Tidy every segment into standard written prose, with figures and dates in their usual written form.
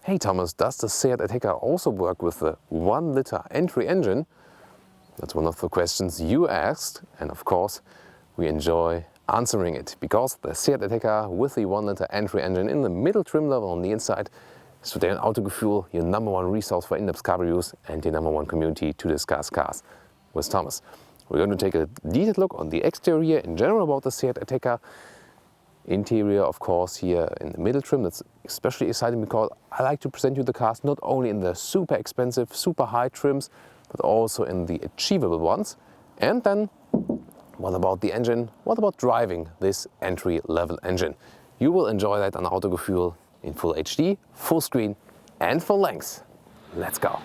Hey Thomas, does the Seat Ateca also work with the 1-liter entry engine? That's one of the questions you asked, and of course we enjoy answering it, because the Seat Ateca with the 1-liter entry engine in the middle trim level on the inside is today on Autogefühl, your #1 resource for in-depth car reviews and your #1 community to discuss cars with Thomas. We're going to take a detailed look on the exterior in general about the Seat Ateca. Interior, of course, here in the middle trim. That's especially exciting because I like to present you the cars not only in the super expensive, super high trims, but also in the achievable ones. And then, what about the engine? What about driving this entry-level engine? You will enjoy that on Autogefühl in full HD, full screen and full length. Let's go!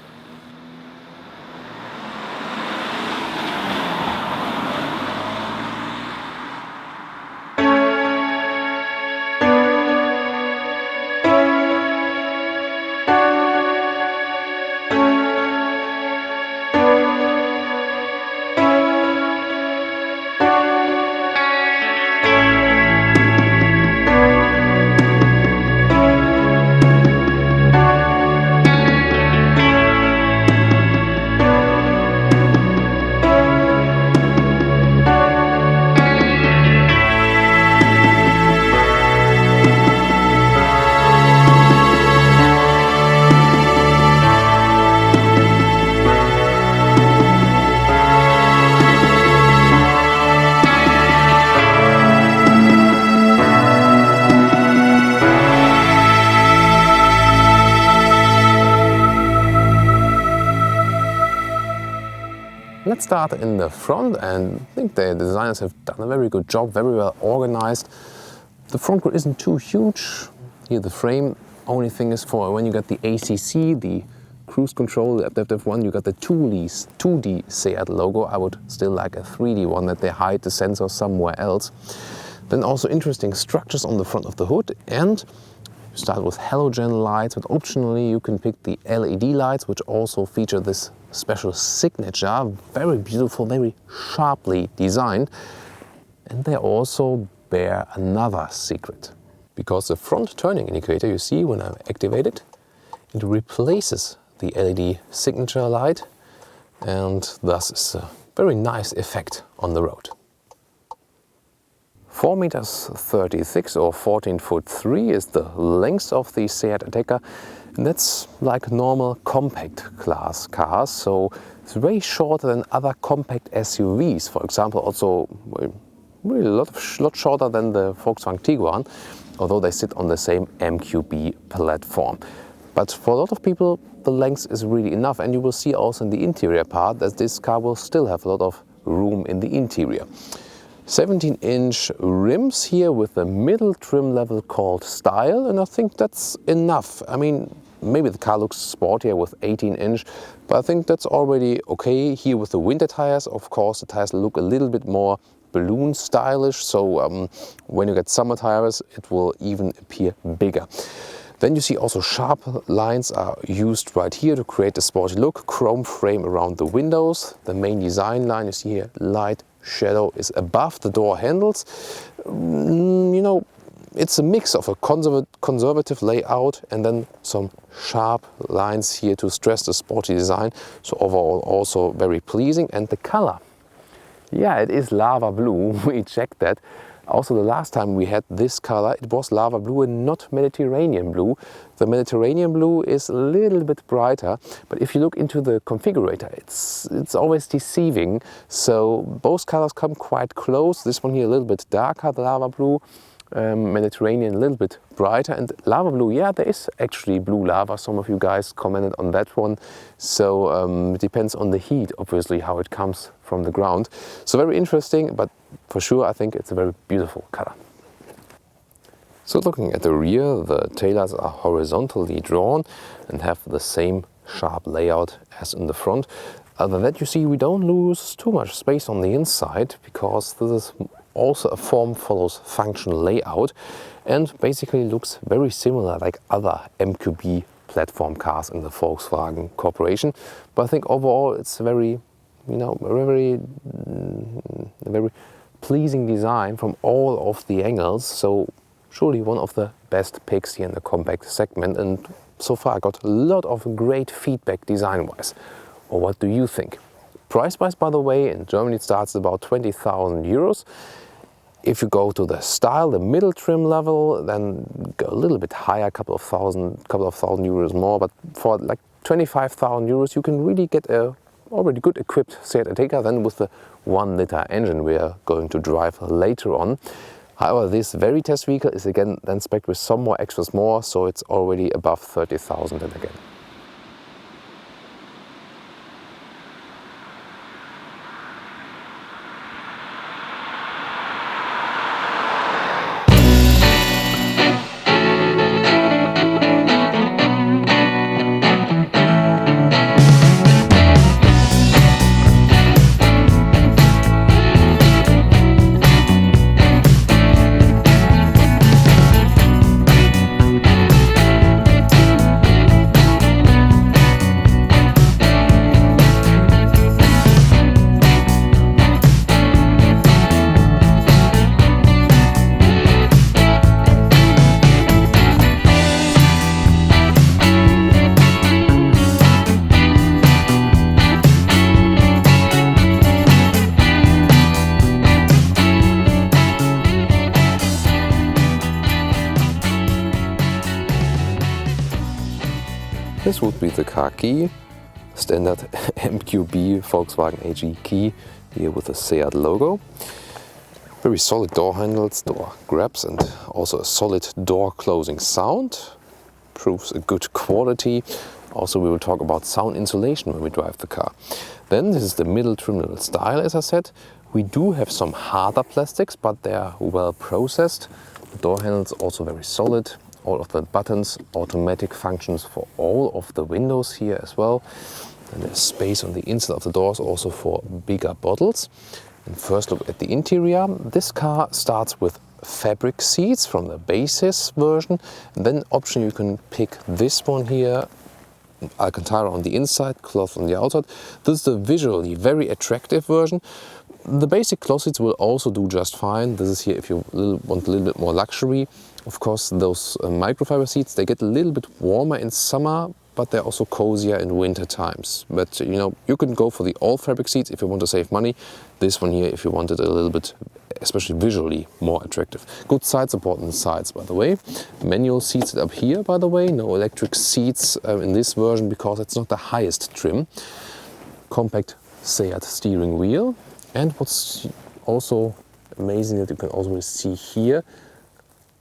Let's start in the front, and I think the designers have done a very good job, very well organized. The front grille isn't too huge. Here the frame, only thing is for when you got the ACC, the cruise control, the adaptive one, you got the 2D Seat logo. I would still like a 3D one, that they hide the sensor somewhere else. Then also interesting structures on the front of the hood, and you start with halogen lights, but optionally you can pick the LED lights, which also feature this special signature. Very beautiful, very sharply designed. And they also bear another secret, because the front turning indicator, you see when I activate it, it replaces the LED signature light, and thus is a very nice effect on the road. 4.36 m or 14'3" is the length of the Seat Ateca, and that's like normal compact class cars, so it's very shorter than other compact SUVs. For example, also really a lot shorter than the Volkswagen Tiguan, although they sit on the same MQB platform. But for a lot of people, the length is really enough, and you will see also in the interior part that this car will still have a lot of room in the interior. 17-inch rims here with the middle trim level called Style, and I think that's enough. I mean, maybe the car looks sportier with 18-inch, but I think that's already okay. Here with the winter tires, of course, the tires look a little bit more balloon stylish, so when you get summer tires, it will even appear bigger. Then you see also sharp lines are used right here to create a sporty look. Chrome frame around the windows. The main design line, you see here, light shadow is above the door handles. You know, it's a mix of a conservative layout and then some sharp lines here to stress the sporty design. So overall also very pleasing. And the color, yeah, it is lava blue. We checked that. Also, the last time we had this color, it was lava blue and not Mediterranean blue. The Mediterranean blue is a little bit brighter, but if you look into the configurator, it's always deceiving. So both colors come quite close. This one here a little bit darker, the lava blue. Mediterranean a little bit brighter, and lava blue, yeah, there is actually blue lava. Some of you guys commented on that one. So it depends on the heat, obviously, how it comes from the ground. So very interesting, but for sure I think it's a very beautiful color. So looking at the rear, the taillights are horizontally drawn and have the same sharp layout as in the front. Other than that, you see we don't lose too much space on the inside, because this is also a form follows function layout and basically looks very similar like other MQB platform cars in the Volkswagen Corporation. But I think overall it's very, you know, a very pleasing design from all of the angles. So surely one of the best picks here in the compact segment, and so far I got a lot of great feedback design-wise. Or what do you think? Price-wise, by the way, in Germany it starts at about 20,000 euros. If you go to the style, the middle trim level, then go a little bit higher, couple of thousand euros more. But for like 25,000 euros, you can really get a already good equipped Seat Ateca then with the 1-liter engine we are going to drive later on. However, this very test vehicle is again then spec'd with some more extras more, so it's already above 30,000 then again. This would be the car key, standard MQB Volkswagen AG key, here with the Seat logo. Very solid door handles, door grabs, and also a solid door closing sound. Proves a good quality. Also, we will talk about sound insulation when we drive the car. Then this is the middle trim level style, as I said. We do have some harder plastics, but they are well processed. The door handles also very solid. All of the buttons, automatic functions for all of the windows here as well. And there's space on the inside of the doors also for bigger bottles. And first look at the interior. This car starts with fabric seats from the basis version. And then option you can pick this one here, Alcantara on the inside, cloth on the outside. This is the visually very attractive version. The basic cloth seats will also do just fine. This is here if you want a little bit more luxury. Of course, those microfiber seats, they get a little bit warmer in summer, but they're also cozier in winter times. But you know, you can go for the all fabric seats if you want to save money. This one here if you want it a little bit, especially visually, more attractive. Good side support on the sides, by the way. Manual seats up here, by the way. No electric seats in this version because it's not the highest trim. Compact Seat steering wheel. And what's also amazing that you can also see here,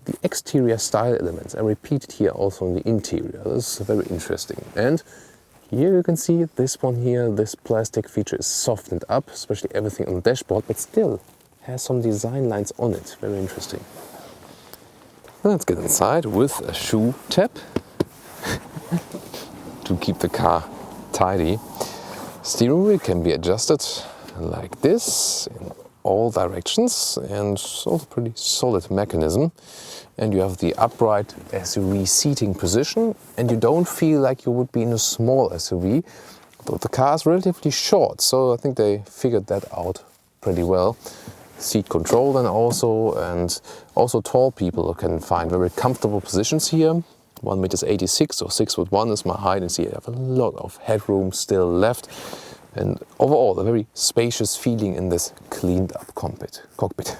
the exterior style elements are repeated here also in the interior. This is very interesting. And here you can see this one here, this plastic feature is softened up, especially everything on the dashboard, but still has some design lines on it. Very interesting. Let's get inside with a shoe tap to keep the car tidy. Steering wheel can be adjusted like this in all directions, and also pretty solid mechanism. And you have the upright SUV seating position, and you don't feel like you would be in a small SUV. But the car is relatively short, so I think they figured that out pretty well. Seat control then also, and also tall people can find very comfortable positions here. 1.86 m, so 6'1" is my height, and see I have a lot of headroom still left. And overall, a very spacious feeling in this cleaned up cockpit.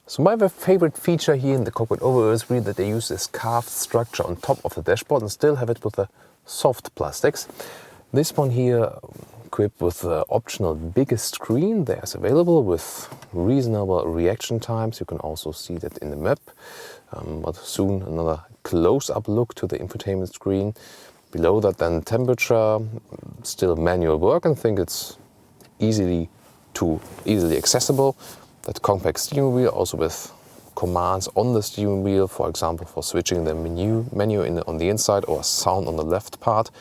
So my favorite feature here in the cockpit overview is really that they use this carved structure on top of the dashboard and still have it with the soft plastics. This one here, equipped with the optional biggest screen, there's available with reasonable reaction times. You can also see that in the map. But soon another close-up look to the infotainment screen. Below that then temperature, still manual work, and I think it's easily accessible. That compact steering wheel also with commands on the steering wheel, for example for switching the menu on the inside or sound on the left part.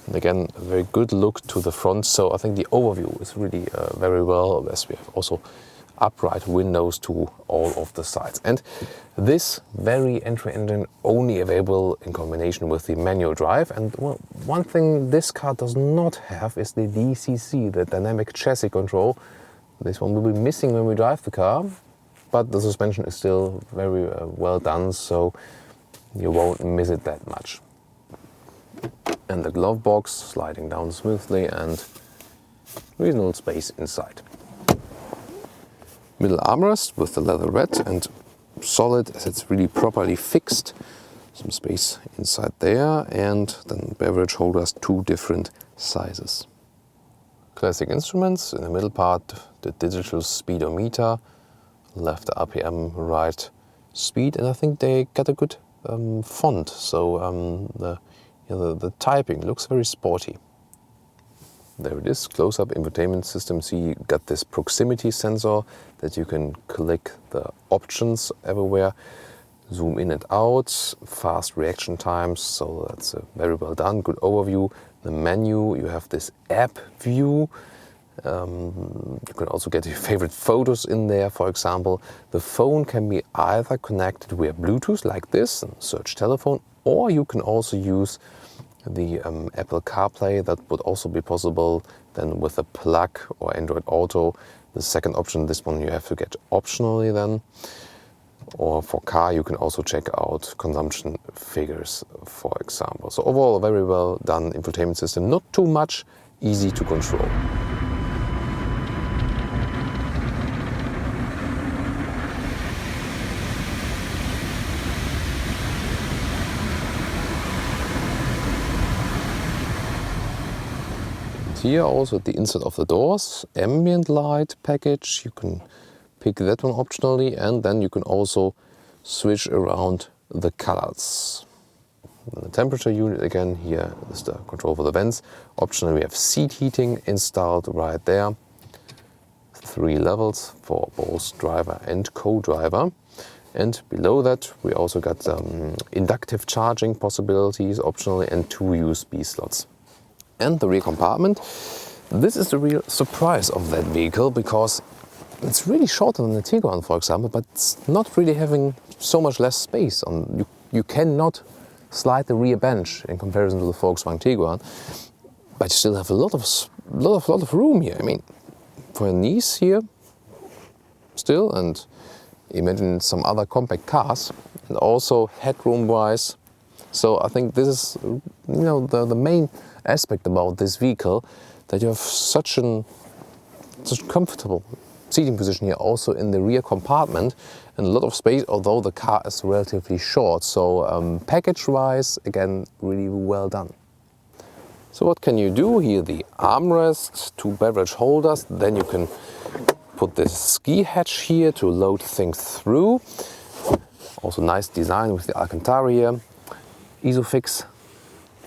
And again, a very good look to the front, so I think the overview is really very well, as we have also upright windows to all of the sides. And this very entry engine only available in combination with the manual drive. And well, one thing this car does not have is the DCC, the dynamic chassis control. This one will be missing when we drive the car, but the suspension is still very well done, so you won't miss it that much. And the glove box sliding down smoothly and reasonable space inside. Middle armrest with the leatherette and solid as it's really properly fixed. Some space inside there, and then beverage holders, 2 different sizes. Classic instruments, in the middle part the digital speedometer, left RPM, right speed, and I think they got a good font, so the typing looks very sporty. There it is, close-up infotainment system. See, you got this proximity sensor that you can click the options everywhere, zoom in and out, fast reaction times, so that's very well done, good overview. The menu, you have this app view. You can also get your favorite photos in there, for example. The phone can be either connected via Bluetooth like this, and search telephone, or you can also use the Apple CarPlay. That would also be possible then with a plug or Android Auto. The second option, this one you have to get optionally then. Or for car, you can also check out consumption figures, for example. So overall, a very well done infotainment system. Not too much, easy to control. Here also at the inside of the doors, ambient light package, you can pick that one optionally, and then you can also switch around the colors. The temperature unit again, here is the control for the vents. Optionally we have seat heating installed right there. 3 levels for both driver and co-driver. And below that we also got inductive charging possibilities optionally and 2 USB slots. And the rear compartment, this is the real surprise of that vehicle, because it's really shorter than the Tiguan, for example, but it's not really having so much less space. You cannot slide the rear bench in comparison to the Volkswagen Tiguan, but you still have a lot of room here. I mean, for a niece here, still, and imagine some other compact cars, and also headroom-wise. So I think this is, the main aspect about this vehicle, that you have such comfortable seating position here also in the rear compartment, and a lot of space, although the car is relatively short. So package wise, again, really well done. So what can you do here? The armrest, 2 beverage holders, then you can put this ski hatch here to load things through. Also nice design with the Alcantara here. Isofix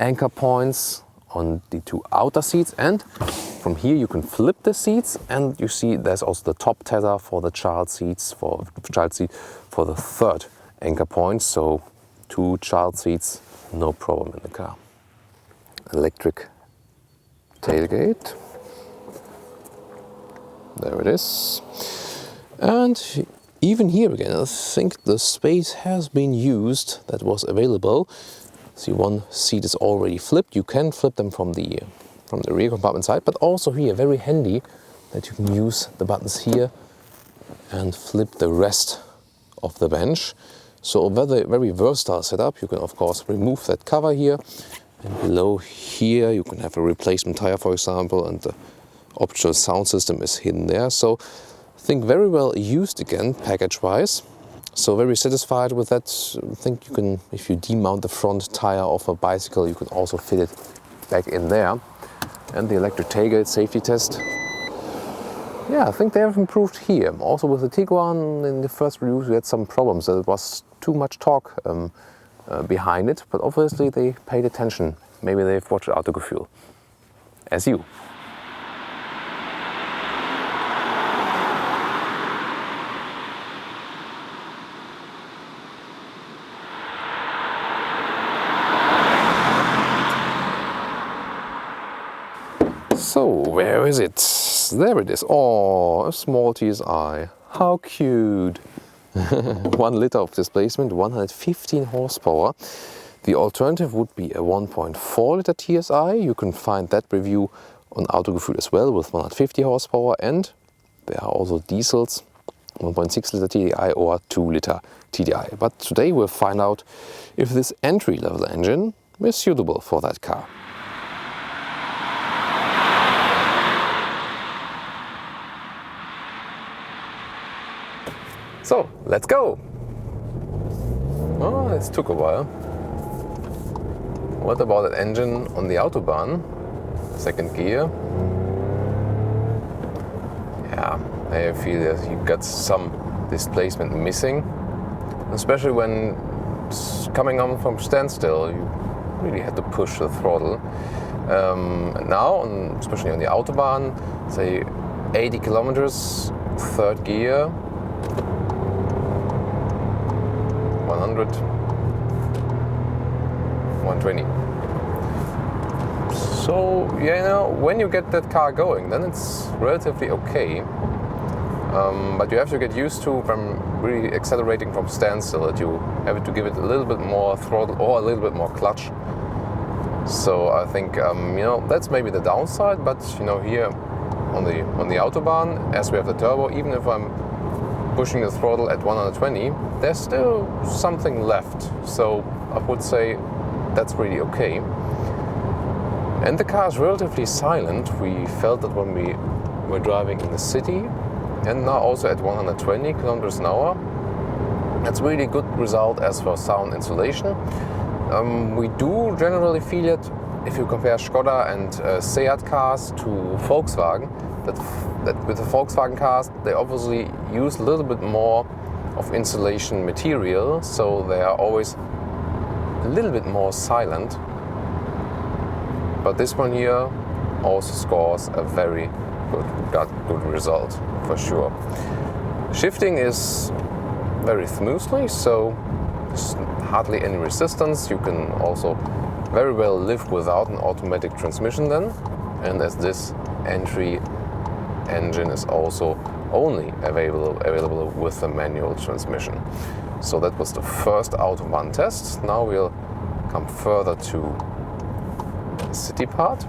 anchor points on the 2 outer seats, and from here you can flip the seats, and you see there's also the top tether for the child seat for the 3rd anchor point. So 2 child seats, no problem in the car. Electric tailgate, there it is. And even here again, I think the space has been used that was available. See, 1 seat is already flipped. You can flip them from the rear compartment side, but also here, very handy that you can use the buttons here and flip the rest of the bench. So a very versatile setup. You can of course remove that cover here, and below here you can have a replacement tire, for example, and the optional sound system is hidden there. So I think very well used again, package-wise. So very satisfied with that. I think you can, if you demount the front tire of a bicycle, you can also fit it back in there. And the electric tailgate safety test. Yeah, I think they have improved here. Also with the Tiguan, in the first reviews we had some problems. There was too much torque behind it, but obviously they paid attention. Maybe they've watched Autogefühl, as you. So, where is it? There it is. Oh, a small TSI. How cute. 1 liter of displacement, 115 horsepower. The alternative would be a 1.4 liter TSI. You can find that review on Autogefühl as well with 150 horsepower. And there are also diesels, 1.6 liter TDI or 2 liter TDI. But today we'll find out if this entry-level engine is suitable for that car. So, let's go! Oh, this took a while. What about that engine on the Autobahn? Second gear. Yeah, I feel that you got some displacement missing. Especially when coming on from standstill, you really had to push the throttle. And now, especially on the Autobahn, say 80 kilometers, third gear, 100, 120. So, when you get that car going, then it's relatively okay. But you have to get used to from really accelerating from standstill that you have to give it a little bit more throttle or a little bit more clutch. So I think that's maybe the downside. But here on the Autobahn, as we have the turbo, even if I'm pushing the throttle at 120, there's still something left. So I would say that's really okay. And the car is relatively silent. We felt that when we were driving in the city, and now also at 120 kilometers an hour. That's really good result as for sound insulation. We do generally feel it if you compare Skoda and Seat cars to Volkswagen, that with the Volkswagen cars they obviously use a little bit more of insulation material, so they are always a little bit more silent. But this one here also scores a very good result for sure. Shifting is very smoothly, so there's hardly any resistance. You can also very well live without an automatic transmission then, and as this entry engine is also only available with the manual transmission. So that was the first Autobahn test. Now we'll come further to the city part.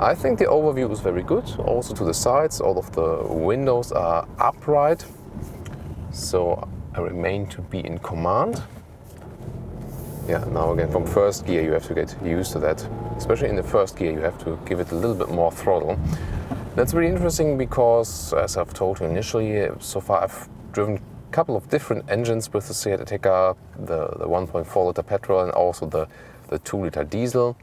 I think the overview is very good, also to the sides. All of the windows are upright, so I remain to be in command. Yeah, now again from first gear you have to get used to that. Especially in the first gear you have to give it a little bit more throttle. That's really interesting because, as I've told you initially, so far I've driven a couple of different engines with the Seat Ateca, the 1.4 liter petrol and also the 2 liter diesel.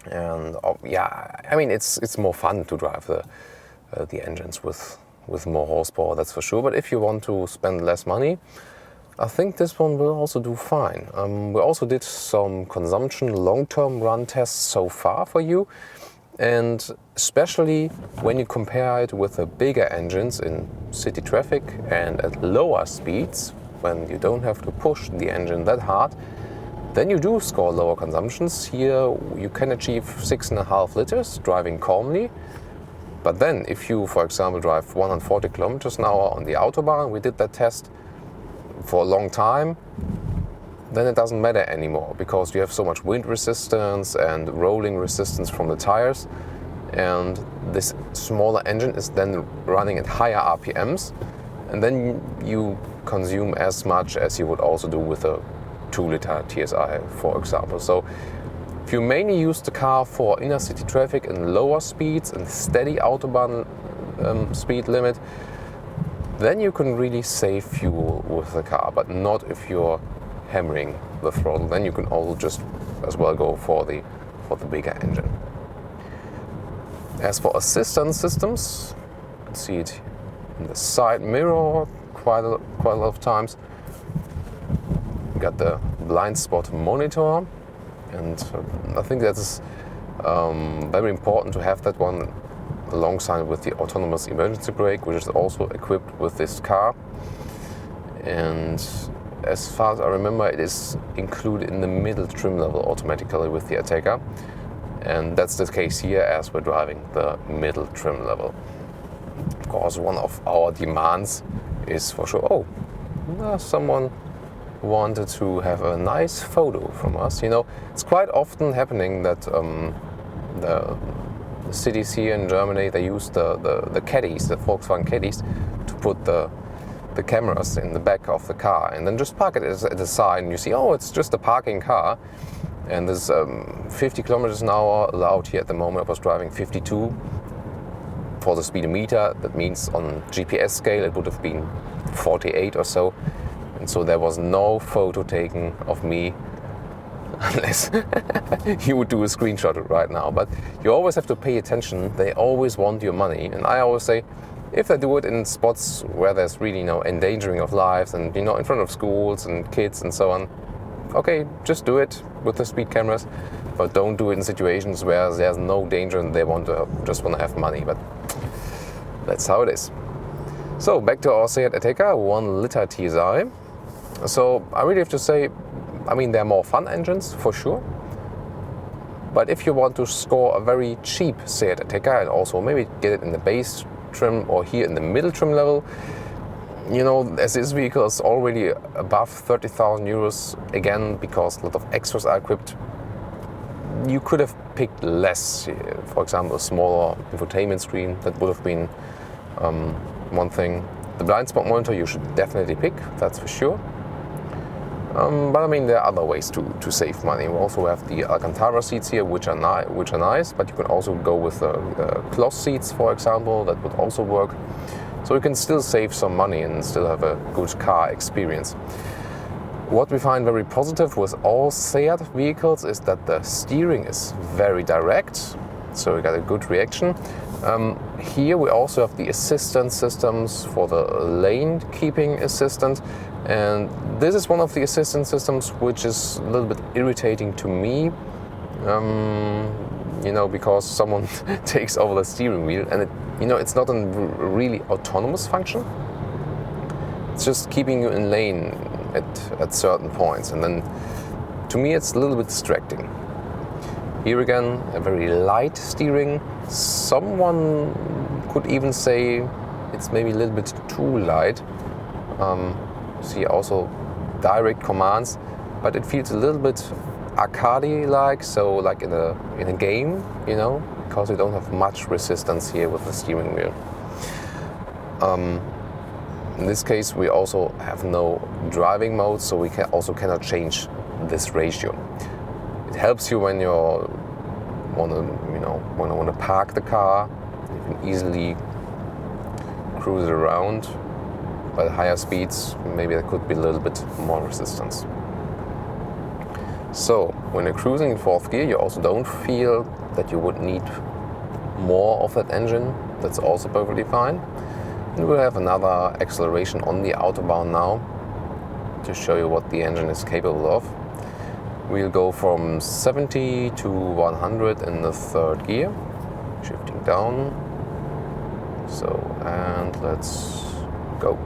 And it's more fun to drive the engines with more horsepower, that's for sure. But if you want to spend less money, I think this one will also do fine. We also did some consumption long-term run tests so far for you, and especially when you compare it with the bigger engines in city traffic and at lower speeds, when you don't have to push the engine that hard, then you do score lower consumptions. Here you can achieve 6.5 liters driving calmly. But then if you, for example, drive 140 kilometers an hour on the Autobahn, we did that test for a long time, then it doesn't matter anymore because you have so much wind resistance and rolling resistance from the tires. And this smaller engine is then running at higher RPMs. And then you consume as much as you would also do with a 2 liter TSI, for example. So if you mainly use the car for inner city traffic and lower speeds and steady Autobahn speed limit, then you can really save fuel with the car, but not if you're hammering the throttle. Then you can also just as well go for the bigger engine. As for assistance systems, you can see it in the side mirror quite a lot of times. We got the blind spot monitor, and I think that's very important to have that one alongside with the autonomous emergency brake, which is also equipped with this car. And as far as I remember, it is included in the middle trim level automatically with the Ateca, and that's the case here as we're driving the middle trim level. Of course, one of our demands is for sure, someone wanted to have a nice photo from us. It's quite often happening that the cities here in Germany, they use the caddies, the Volkswagen caddies, to put the cameras in the back of the car and then just park it at the side, and you see, it's just a parking car. And there's 50 kilometers an hour allowed here at the moment. I was driving 52 for the speedometer. That means on GPS scale it would have been 48 or so, and so there was no photo taken of me unless you would do a screenshot right now. But you always have to pay attention. They always want your money, and I always say, if they do it in spots where there's really no endangering of lives and in front of schools and kids and so on, okay, just do it with the speed cameras, but don't do it in situations where there's no danger and they just want to have money. But that's how it is. So back to our Seat Ateca 1.0 TSI. So I really have to say, they're more fun engines for sure. But if you want to score a very cheap Seat Ateca and also maybe get it in the base trim or here in the middle trim level, as this vehicle is already above 30,000 euros, again, because a lot of extras are equipped, you could have picked less. For example, a smaller infotainment screen, that would have been one thing. The blind spot monitor you should definitely pick, that's for sure. But there are other ways to save money. We also have the Alcantara seats here, which are nice, but you can also go with cloth seats, for example. That would also work. So you can still save some money and still have a good car experience. What we find very positive with all Seat vehicles is that the steering is very direct, so we got a good reaction. Here we also have the assistance systems for the lane keeping assistant, and this is one of the assistance systems which is a little bit irritating to me, because someone takes over the steering wheel and it's not a really autonomous function. It's just keeping you in lane at certain points, and then to me it's a little bit distracting. Here again, a very light steering. Someone could even say it's maybe a little bit too light. See also direct commands, but it feels a little bit arcade-like, so like in a game, because we don't have much resistance here with the steering wheel. In this case, we also have no driving mode, so we cannot change this ratio. It helps you when you want to park the car. You can easily cruise it around. But at higher speeds, maybe there could be a little bit more resistance. So when you're cruising in fourth gear, you also don't feel that you would need more of that engine. That's also perfectly fine. And we'll have another acceleration on the Autobahn now to show you what the engine is capable of. We'll go from 70 to 100 in the third gear, shifting down. So, and let's go.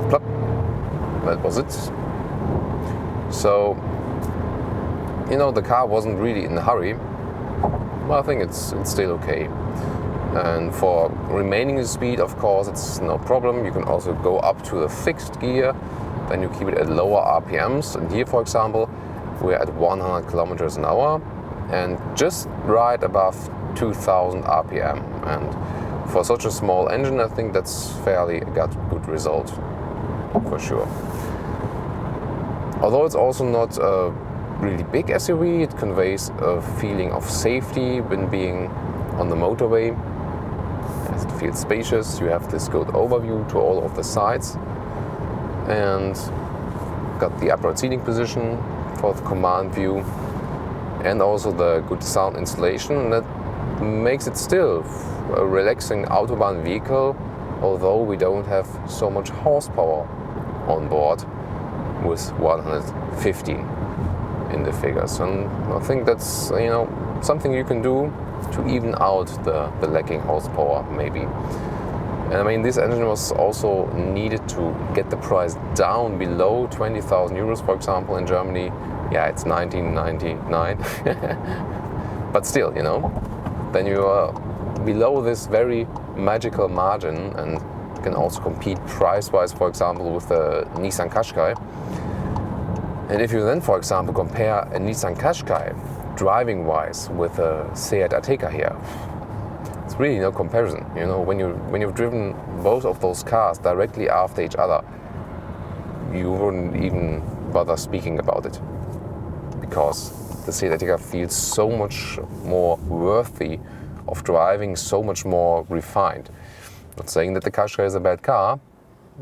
Plop. That was it. So, the car wasn't really in a hurry, but I think it's still okay. And for remaining the speed, of course, it's no problem. You can also go up to the fixed gear, then you keep it at lower RPMs. And here, for example, we're at 100 kilometers an hour and just right above 2000 RPM. And for such a small engine, I think that's fairly got good result, for sure. Although it's also not a really big SUV, it conveys a feeling of safety when being on the motorway. As it feels spacious, you have this good overview to all of the sides, and got the upright seating position for the command view, and also the good sound installation. And that makes it still a relaxing Autobahn vehicle, although we don't have so much horsepower on board with 115 in the figures. And I think that's something you can do to even out the lacking horsepower, maybe. And this engine was also needed to get the price down below 20,000 euros, for example, in Germany. Yeah, it's 1999. But still, then you are below this very magical margin and can also compete price-wise, for example, with the Nissan Qashqai. And if you then, for example, compare a Nissan Qashqai driving-wise with a Seat Ateca here, it's really no comparison. When you've driven both of those cars directly after each other, you wouldn't even bother speaking about it, because the Seat Ateca feels so much more worthy of driving so much more refined. Not saying that the Qashqai is a bad car,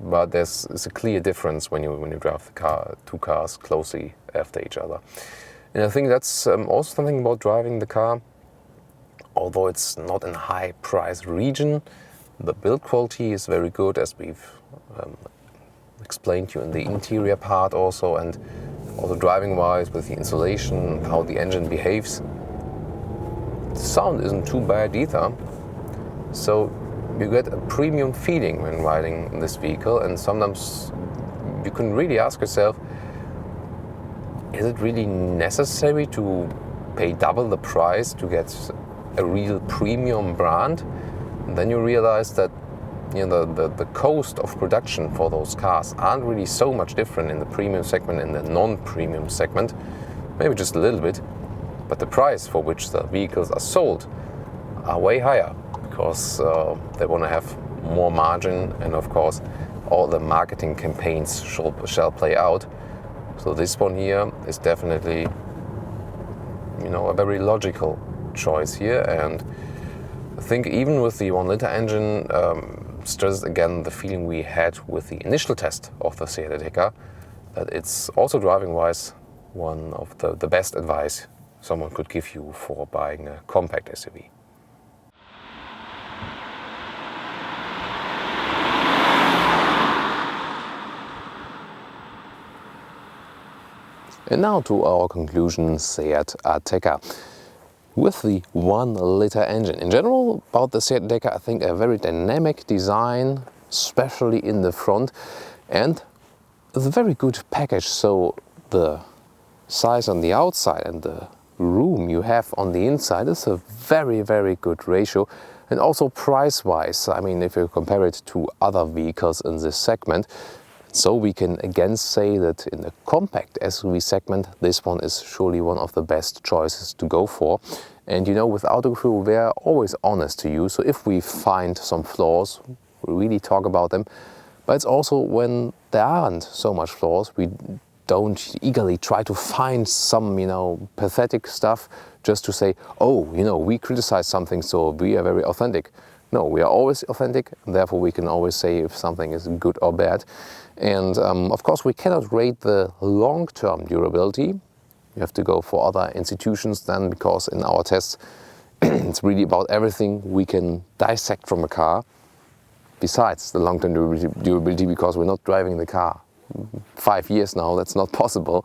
but there's a clear difference when you drive the car, two cars closely after each other. And I think that's also something about driving the car. Although it's not in a high price region, the build quality is very good, as we've explained to you in the interior part also, and also driving wise with the insulation, how the engine behaves. The sound isn't too bad either. So you get a premium feeling when riding this vehicle, and sometimes you can really ask yourself, is it really necessary to pay double the price to get a real premium brand? And then you realize that the cost of production for those cars aren't really so much different in the premium segment and the non-premium segment, maybe just a little bit, but the price for which the vehicles are sold are way higher, because they want to have more margin, and of course all the marketing campaigns shall play out. So this one here is definitely a very logical choice here, and I think even with the 1 liter engine, stresses again the feeling we had with the initial test of the Seat Ateca, that it's also driving wise one of the best advice someone could give you for buying a compact SUV. And now to our conclusion, Seat Ateca. With the 1 liter engine. In general, about the Seat Ateca, I think a very dynamic design, especially in the front, and a very good package. So the size on the outside and the room you have on the inside is a very, very good ratio. And also price-wise, I mean, if you compare it to other vehicles in this segment, so we can again say that in the compact SUV segment, this one is surely one of the best choices to go for. And with Autogefühl, we're always honest to you. So if we find some flaws, we really talk about them. But it's also when there aren't so much flaws, we don't eagerly try to find some, pathetic stuff just to say, oh, we criticize something, so we are very authentic. No, we are always authentic, and therefore we can always say if something is good or bad. And of course, we cannot rate the long-term durability. You have to go for other institutions then, because in our tests, it's really about everything we can dissect from a car, besides the long-term durability, because we're not driving the car 5 years now, that's not possible.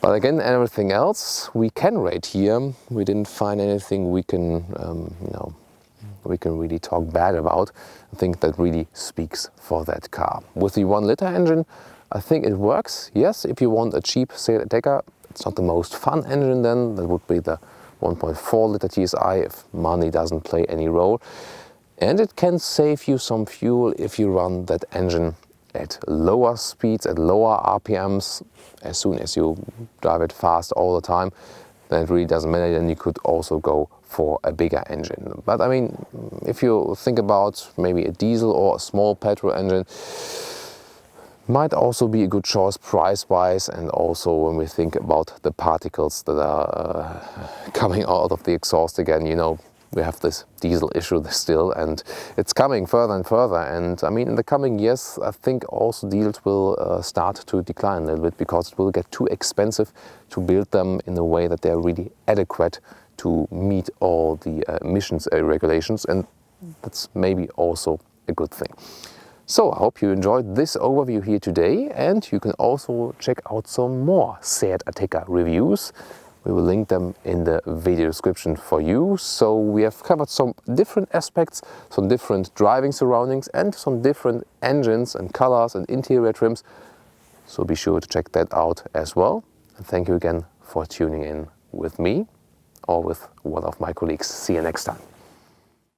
But again, everything else we can rate here. We didn't find anything we can, we can really talk bad about. I think that really speaks for that car. With the 1 liter engine, I think it works. Yes, if you want a cheap Seat Ateca, it's not the most fun engine then. That would be the 1.4 liter TSI if money doesn't play any role. And it can save you some fuel if you run that engine at lower speeds, at lower RPMs. As soon as you drive it fast all the time, then it really doesn't matter. Then you could also go for a bigger engine. But I mean, if you think about maybe a diesel or a small petrol engine, might also be a good choice price-wise, and also when we think about the particles that are coming out of the exhaust again, we have this diesel issue still, and it's coming further and further. And I mean, in the coming years, I think also diesels will start to decline a little bit, because it will get too expensive to build them in a way that they're really adequate to meet all the emissions regulations, and that's maybe also a good thing. So I hope you enjoyed this overview here today, and you can also check out some more Seat Ateca reviews. We will link them in the video description for you. So we have covered some different aspects, some different driving surroundings, and some different engines and colors and interior trims. So be sure to check that out as well. And thank you again for tuning in with me or with one of my colleagues. See you next time.